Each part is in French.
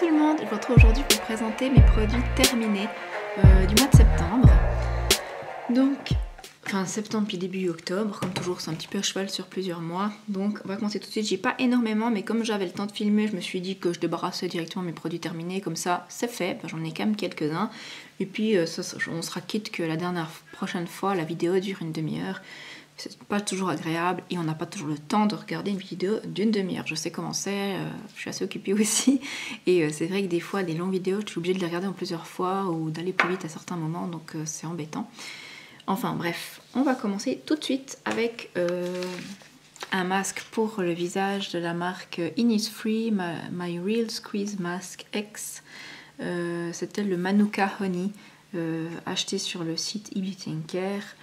tout le monde, je vous retrouve aujourd'hui pour vous présenter mes produits terminés du mois de septembre. Donc, enfin septembre puis début octobre, comme toujours c'est un petit peu à cheval sur plusieurs mois. Donc on va commencer tout de suite, j'ai pas énormément mais comme j'avais le temps de filmer, je me suis dit que je débarrassais directement mes produits terminés, comme ça c'est fait, j'en ai quand même quelques-uns. Et puis on sera quitte que la prochaine fois la vidéo dure une demi-heure. C'est pas toujours agréable et on n'a pas toujours le temps de regarder une vidéo d'une demi-heure. Je sais comment c'est, je suis assez occupée aussi. Et c'est vrai que des fois, des longues vidéos, je suis obligée de les regarder en plusieurs fois ou d'aller plus vite à certains moments, donc c'est embêtant. Enfin bref, on va commencer tout de suite avec un masque pour le visage de la marque Innisfree, My Real Squeeze Mask X. C'était le Manuka Honey, acheté sur le site eBeauty Care.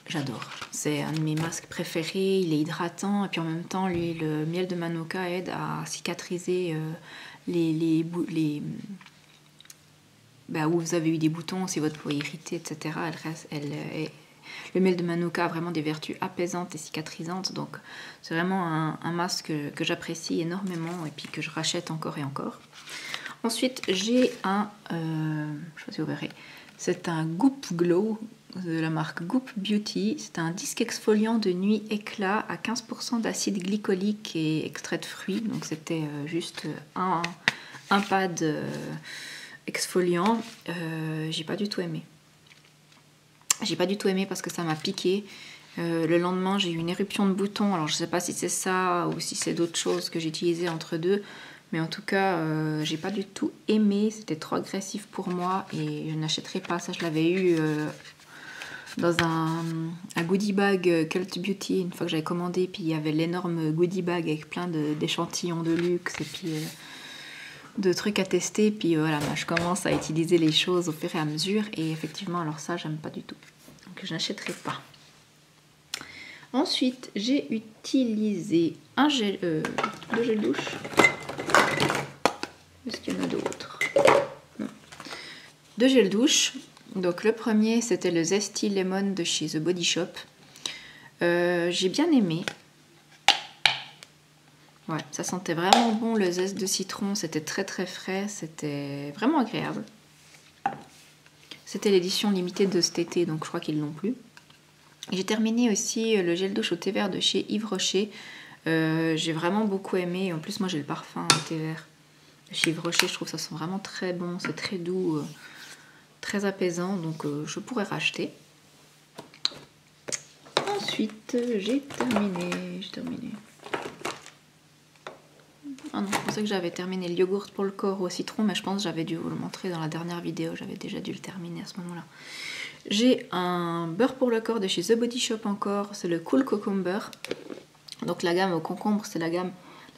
J'adore, c'est un de mes masques préférés, il est hydratant et puis en même temps le miel de Manuka aide à cicatriser où vous avez eu des boutons, si votre peau est irritée, etc. Le miel de Manuka a vraiment des vertus apaisantes et cicatrisantes, donc c'est vraiment un masque que j'apprécie énormément et puis que je rachète encore et encore. Ensuite j'ai un, je sais pas si vous verrez, c'est un Goop Glow de la marque Goop Beauty. C'est un disque exfoliant de nuit éclat à 15% d'acide glycolique et extrait de fruits. Donc c'était juste un pad exfoliant. J'ai pas du tout aimé. J'ai pas du tout aimé parce que ça m'a piqué. Le lendemain j'ai eu une éruption de boutons. Alors je sais pas si c'est ça ou si c'est d'autres choses que j'ai utilisées entre deux. Mais en tout cas, j'ai pas du tout aimé. C'était trop agressif pour moi et je n'achèterai pas. Ça, je l'avais eu dans un goodie bag Cult Beauty une fois que j'avais commandé, puis il y avait l'énorme goodie bag avec plein d'échantillons de luxe et puis de trucs à tester, puis voilà, je commence à utiliser les choses au fur et à mesure et effectivement alors ça j'aime pas du tout, donc je n'achèterai pas. Ensuite j'ai utilisé un gel, deux gels douche. Est-ce qu'il y en a d'autres? Non. Deux gels douche. Donc le premier c'était le Zesty Lemon de chez The Body Shop. J'ai bien aimé. Ouais, ça sentait vraiment bon le zeste de citron, c'était très très frais, c'était vraiment agréable. C'était l'édition limitée de cet été, donc je crois qu'ils l'ont plus. J'ai terminé aussi le gel douche au thé vert de chez Yves Rocher. J'ai vraiment beaucoup aimé, en plus moi j'ai le parfum au thé vert chez Yves Rocher, je trouve que ça sent vraiment très bon, c'est très doux. Très apaisant, donc je pourrais racheter. Ensuite, j'ai terminé. Ah non, je pensais que j'avais terminé le yogourt pour le corps au citron, mais je pense que j'avais dû vous le montrer dans la dernière vidéo. J'avais déjà dû le terminer à ce moment-là. J'ai un beurre pour le corps de chez The Body Shop encore. C'est le Cool Cucumber. Donc la gamme au concombre, c'est la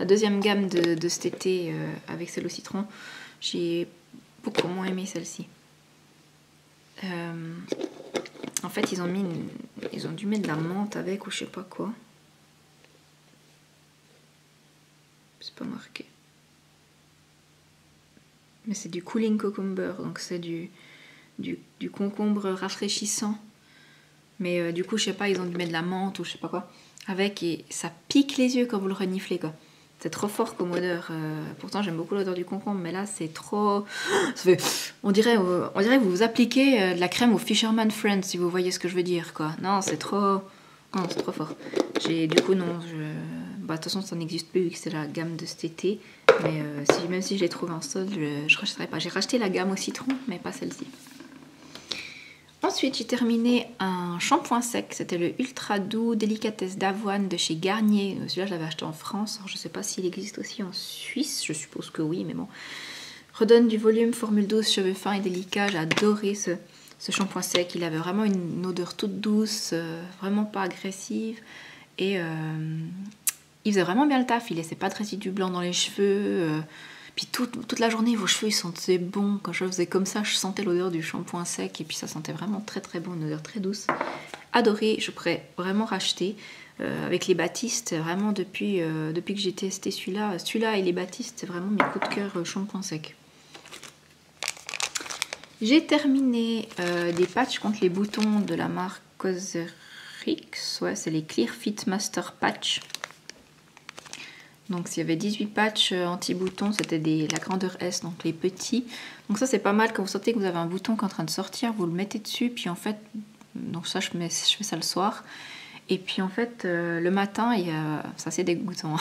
deuxième gamme de cet été avec celle au citron. J'ai beaucoup moins aimé celle-ci. En fait ils ont dû mettre de la menthe avec ou je sais pas quoi, c'est pas marqué, mais c'est du cooling cucumber, donc c'est du concombre rafraîchissant, mais du coup je sais pas, ils ont dû mettre de la menthe ou je sais pas quoi avec et ça pique les yeux quand vous le reniflez quoi. C'est trop fort comme odeur. Pourtant j'aime beaucoup l'odeur du concombre, mais là c'est trop. Ça fait... on dirait que vous appliquez de la crème au Fisherman Friends, si vous voyez ce que je veux dire quoi. Non, c'est trop. Non, c'est trop fort. Du coup non, de toute façon ça n'existe plus vu que c'est la gamme de cet été. Mais même si je l'ai trouvé en solde, je rachèterai pas. J'ai racheté la gamme au citron, mais pas celle-ci. Ensuite, j'ai terminé un shampoing sec, c'était le Ultra Doux Délicatesse d'avoine de chez Garnier. Celui-là, je l'avais acheté en France. Alors, je ne sais pas s'il existe aussi en Suisse, je suppose que oui, mais bon. Redonne du volume, formule douce, cheveux fins et délicats. J'ai adoré ce shampoing sec. Il avait vraiment une odeur toute douce, vraiment pas agressive. Et il faisait vraiment bien le taf. Il laissait pas de résidus blancs dans les cheveux. Puis toute la journée, vos cheveux ils sentaient bon. Quand je faisais comme ça, je sentais l'odeur du shampoing sec. Et puis ça sentait vraiment très très bon, une odeur très douce. Adoré, je pourrais vraiment racheter. Avec les Batiste, vraiment depuis que j'ai testé celui-là et les Batiste, c'est vraiment mes coups de cœur shampoing sec. J'ai terminé des patchs contre les boutons de la marque Cosrx. Ouais, c'est les Clear Fit Master Patch. Donc s'il y avait 18 patchs anti-boutons, c'était la grandeur S, donc les petits. Donc ça c'est pas mal, quand vous sentez que vous avez un bouton qui est en train de sortir, vous le mettez dessus, puis en fait, donc ça je fais ça le soir. Et puis en fait, le matin, il y a, ça c'est dégoûtant.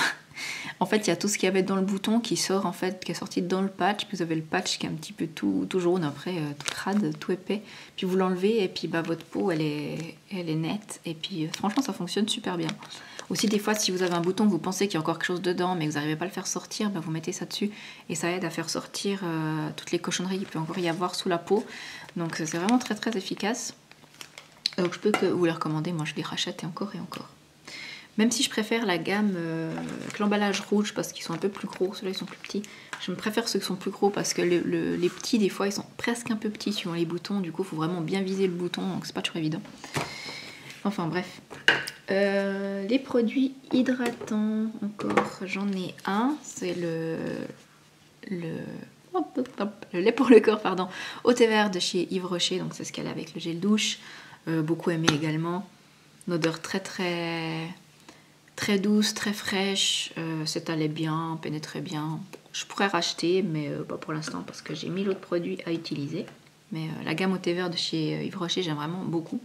En fait, il y a tout ce qu'il y avait dans le bouton qui sort en fait, qui est sorti dans le patch. Puis vous avez le patch qui est un petit peu tout jaune après, tout crade, tout épais. Puis vous l'enlevez et puis bah, votre peau elle est nette. Et puis franchement, ça fonctionne super bien. Aussi des fois, si vous avez un bouton que vous pensez qu'il y a encore quelque chose dedans, mais que vous n'arrivez pas à le faire sortir, bah, vous mettez ça dessus et ça aide à faire sortir toutes les cochonneries qu'il peut encore y avoir sous la peau. Donc c'est vraiment très très efficace. Donc je peux que vous les recommander, moi je les rachète et encore. Même si je préfère la gamme avec l'emballage rouge parce qu'ils sont un peu plus gros, ceux-là ils sont plus petits. Je me préfère ceux qui sont plus gros parce que les petits des fois ils sont presque un peu petits suivant les boutons, du coup il faut vraiment bien viser le bouton, donc c'est pas toujours évident. Enfin bref. Les produits hydratants, encore j'en ai un, c'est le lait pour le corps, pardon, au thé vert de chez Yves Rocher, donc c'est ce qu'elle a avec le gel douche. Beaucoup aimé également, une odeur très douce, très fraîche, s'étalait bien, pénétrait bien. Je pourrais racheter, mais pas pour l'instant parce que j'ai 1000 autres produits à utiliser. Mais la gamme au thé vert de chez Yves Rocher, j'aime vraiment beaucoup.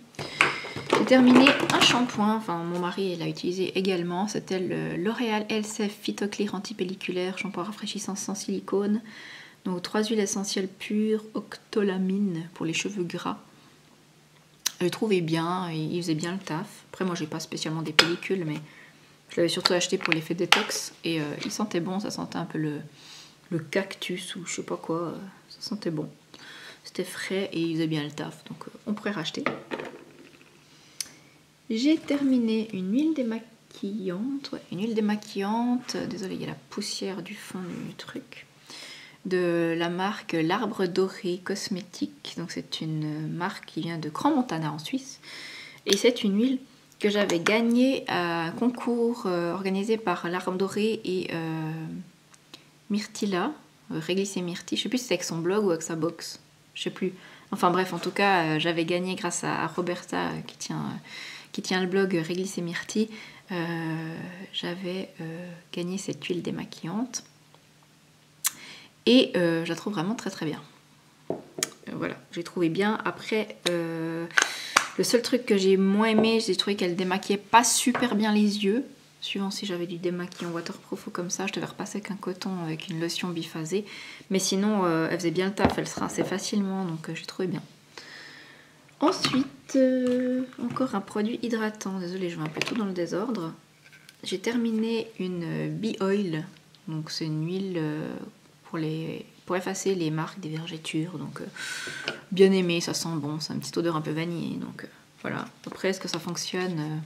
J'ai terminé un shampoing, enfin mon mari l'a utilisé également, c'était le L'Oréal Elseve Phytoclear Antipelliculaire, shampoing rafraîchissant sans silicone. Donc 3 huiles essentielles pures, octolamine pour les cheveux gras. Je le trouvais bien, il faisait bien le taf. Après moi j'ai pas spécialement des pellicules, mais je l'avais surtout acheté pour l'effet détox. Et il sentait bon, ça sentait un peu le cactus ou je sais pas quoi, ça sentait bon. C'était frais et il faisait bien le taf, donc on pourrait racheter. J'ai terminé une huile démaquillante, désolée il y a la poussière du fond du truc, de la marque L'Arbre Doré Cosmétique. Donc c'est une marque qui vient de Crans-Montana en Suisse. Et c'est une huile que j'avais gagnée à un concours organisé par L'Arbre Doré et Myrtilla, Réglisse et Myrtille. Je sais plus si c'est avec son blog ou avec sa box, je sais plus. Enfin bref, en tout cas, j'avais gagné grâce à Roberta qui tient le blog Réglisse et Myrtille. J'avais gagné cette huile démaquillante. Et je la trouve vraiment très très bien. Voilà, j'ai trouvé bien. Après, le seul truc que j'ai moins aimé, j'ai trouvé qu'elle démaquillait pas super bien les yeux. Suivant si j'avais du démaquillant waterproof ou comme ça, je devais repasser avec un coton avec une lotion biphasée. Mais sinon, elle faisait bien le taf, elle se rinçait facilement, donc j'ai trouvé bien. Ensuite, encore un produit hydratant. Désolée, je vais un peu tout dans le désordre. J'ai terminé une Bee Oil. Donc c'est une huile pour effacer les marques des vergetures. Donc bien aimé, ça sent bon, c'est une petite odeur un peu vanillée. Donc voilà. Après, est-ce que ça fonctionne?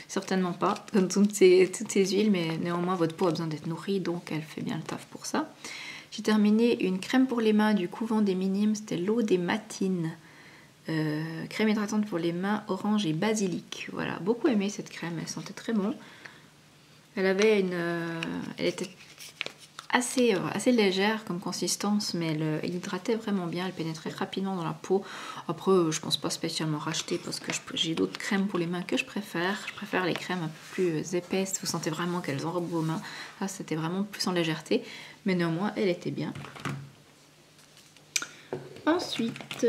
Certainement pas, comme toutes ces huiles, mais néanmoins votre peau a besoin d'être nourrie, donc elle fait bien le taf pour ça. J'ai terminé une crème pour les mains du Couvent des Minimes, c'était l'eau des matines. Crème hydratante pour les mains, orange et basilic. Voilà, beaucoup aimé cette crème, elle sentait très bon. Elle était assez légère comme consistance, mais elle hydratait vraiment bien, elle pénétrait rapidement dans la peau. Après, je pense pas spécialement racheter parce que j'ai d'autres crèmes pour les mains que je préfère. Je préfère les crèmes un peu plus épaisses, vous sentez vraiment qu'elles enrobent vos mains. Là, c'était vraiment plus en légèreté, mais néanmoins, elle était bien. Ensuite,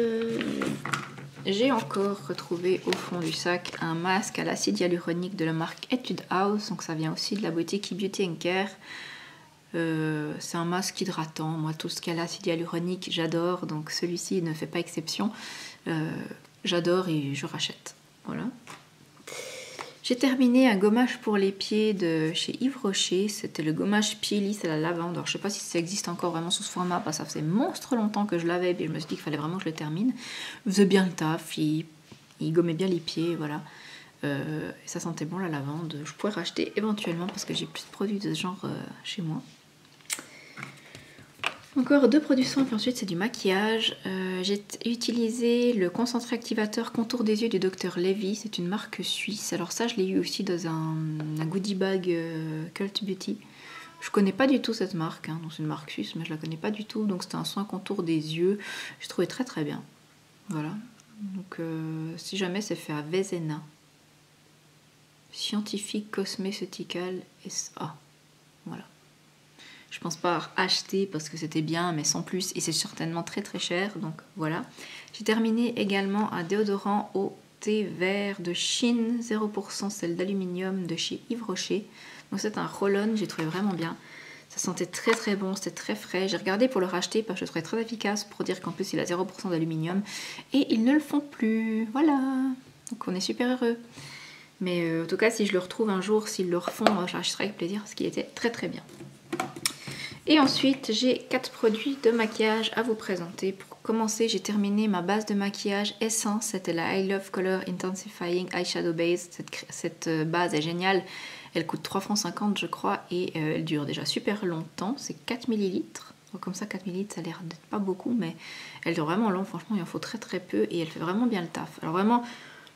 j'ai encore retrouvé au fond du sac un masque à l'acide hyaluronique de la marque Etude House. Donc ça vient aussi de la boutique Beauty & Care. C'est un masque hydratant. Moi, tout ce qui a l'acide hyaluronique, j'adore. Donc celui-ci ne fait pas exception. J'adore et je rachète. Voilà. J'ai terminé un gommage pour les pieds de chez Yves Rocher. C'était le gommage pied lisse à la lavande. Alors, je ne sais pas si ça existe encore vraiment sous ce format, parce que ça faisait monstre longtemps que je l'avais, puis je me suis dit qu'il fallait vraiment que je le termine. Il faisait bien le taf, il gommait bien les pieds, voilà. Et ça sentait bon la lavande. Je pourrais racheter éventuellement parce que j'ai plus de produits de ce genre chez moi. Encore 2 produits soins, puis ensuite c'est du maquillage. J'ai utilisé le concentré activateur contour des yeux du Dr Levy, c'est une marque suisse. Alors ça, je l'ai eu aussi dans un goodie bag Cult Beauty. Je connais pas du tout cette marque, hein. Donc c'est une marque suisse, mais je la connais pas du tout. Donc c'était un soin contour des yeux. J'ai trouvé très très bien. Voilà. Donc si jamais c'est fait à Vezena. Scientifique Cosmeceutical SA. voilà. Je pense pas acheter parce que c'était bien, mais sans plus, et c'est certainement très très cher, donc voilà. J'ai terminé également un déodorant au thé vert de Chine, 0% sel d'aluminium de chez Yves Rocher. Donc c'est un roll-on, j'ai trouvé vraiment bien. Ça sentait très très bon, c'était très frais. J'ai regardé pour le racheter parce que je le trouvais très efficace pour dire qu'en plus il a 0% d'aluminium. Et ils ne le font plus, voilà. Donc on est super heureux. Mais en tout cas, si je le retrouve un jour, s'ils le refont, je l'achèterai avec plaisir parce qu'il était très très bien. Et ensuite, j'ai 4 produits de maquillage à vous présenter. Pour commencer, j'ai terminé ma base de maquillage Essence. C'était la I Love Color Intensifying Eyeshadow Base. Cette base est géniale. Elle coûte 3,50 € je crois et elle dure déjà super longtemps. C'est 4 ml. Donc comme ça, 4 ml, ça a l'air d'être pas beaucoup, mais elle dure vraiment long. Franchement, il en faut très très peu et elle fait vraiment bien le taf. Alors vraiment,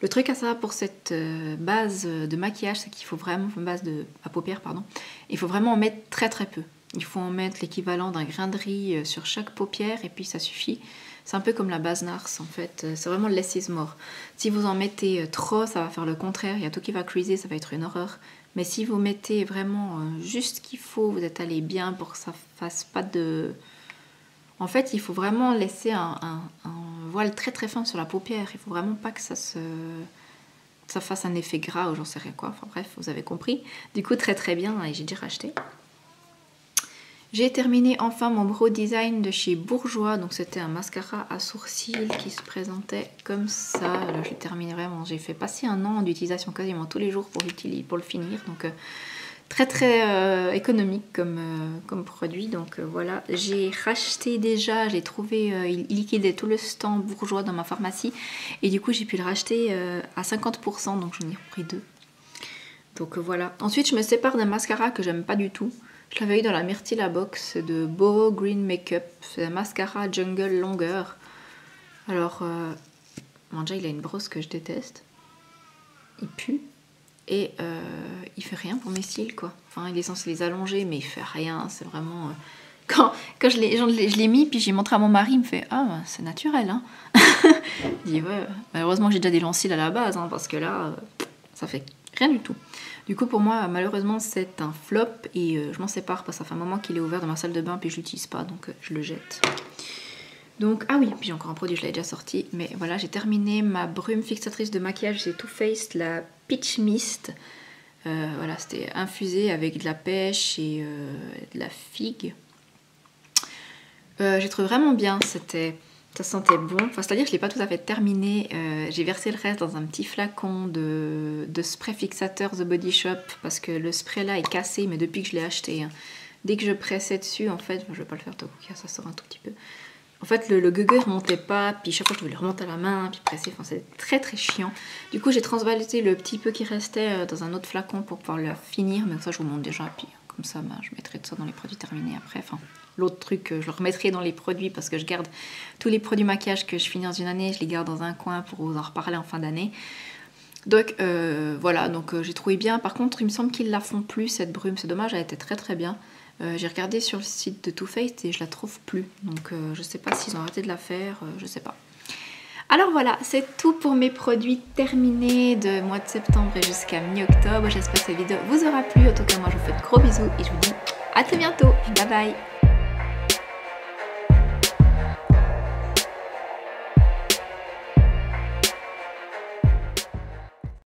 le truc à savoir pour cette base de maquillage, c'est qu'il faut vraiment, une base à paupières, pardon, il faut vraiment en mettre très très peu. Il faut en mettre l'équivalent d'un grain de riz sur chaque paupière et puis ça suffit. C'est un peu comme la base Nars en fait, c'est vraiment less is more. Si vous en mettez trop, ça va faire le contraire, il y a tout qui va creaser, ça va être une horreur. Mais si vous mettez vraiment juste ce qu'il faut, vous êtes allé bien pour que ça fasse pas de... En fait, il faut vraiment laisser un voile très très fin sur la paupière, il faut vraiment pas que ça fasse un effet gras ou j'en sais rien quoi. Enfin bref, vous avez compris. Du coup, très très bien et j'ai déjà racheté. J'ai terminé enfin mon Brow Design de chez Bourjois. Donc c'était un mascara à sourcils qui se présentait comme ça. Là, je l'ai terminé vraiment. J'ai fait passer un an d'utilisation quasiment tous les jours pour le finir. Donc très très économique comme produit. Donc voilà, j'ai racheté déjà, j'ai trouvé, il liquidait tout le stand Bourjois dans ma pharmacie. Et du coup j'ai pu le racheter à 50%. Donc j'en ai repris 2. Donc voilà. Ensuite je me sépare d'un mascara que j'aime pas du tout. Je l'avais eu dans la Myrtilla Box de Boho Green Makeup. C'est un mascara Jungle longueur. Alors, bon, déjà il a une brosse que je déteste. Il pue. Et il fait rien pour mes cils quoi. Enfin il est censé les allonger mais il fait rien. C'est vraiment... Quand je l'ai mis puis j'ai montré à mon mari, il me fait « Ah c'est naturel hein ». Il dit « Ouais, heureusement que j'ai déjà des longs cils à la base hein, parce que là ça fait rien du tout ». Du coup pour moi malheureusement c'est un flop et je m'en sépare parce que ça fait un moment qu'il est ouvert dans ma salle de bain puis je l'utilise pas donc je le jette. Donc ah oui, puis j'ai encore un produit, je l'avais déjà sorti, mais voilà j'ai terminé ma brume fixatrice de maquillage, c'est Too Faced, la Peach Mist. Voilà c'était infusé avec de la pêche et de la figue. J'ai trouvé vraiment bien, ça sentait bon, enfin, c'est-à-dire que je ne l'ai pas tout à fait terminé, j'ai versé le reste dans un petit flacon de spray fixateur The Body Shop parce que le spray là est cassé mais depuis que je l'ai acheté, hein, dès que je pressais dessus en fait, je ne vais pas le faire tant que ça sort un tout petit peu, en fait le gueugue ne remontait pas, puis chaque fois je devais le remonter à la main, puis presser, enfin c'était très très chiant. Du coup j'ai transvalisé le petit peu qui restait dans un autre flacon pour pouvoir le finir, mais ça je vous montre déjà, puis comme ça bah, je mettrai tout ça dans les produits terminés après, enfin... L'autre truc, je le remettrai dans les produits parce que je garde tous les produits maquillage que je finis dans une année, je les garde dans un coin pour vous en reparler en fin d'année. Donc voilà, donc j'ai trouvé bien. Par contre, il me semble qu'ils la font plus cette brume, c'est dommage, elle était très très bien. J'ai regardé sur le site de Too Faced et je la trouve plus. Donc je sais pas s'ils ont arrêté de la faire, je sais pas. Alors voilà, c'est tout pour mes produits terminés de mois de septembre et jusqu'à mi-octobre. J'espère que cette vidéo vous aura plu. En tout cas, moi je vous fais de gros bisous et je vous dis à très bientôt. Bye bye.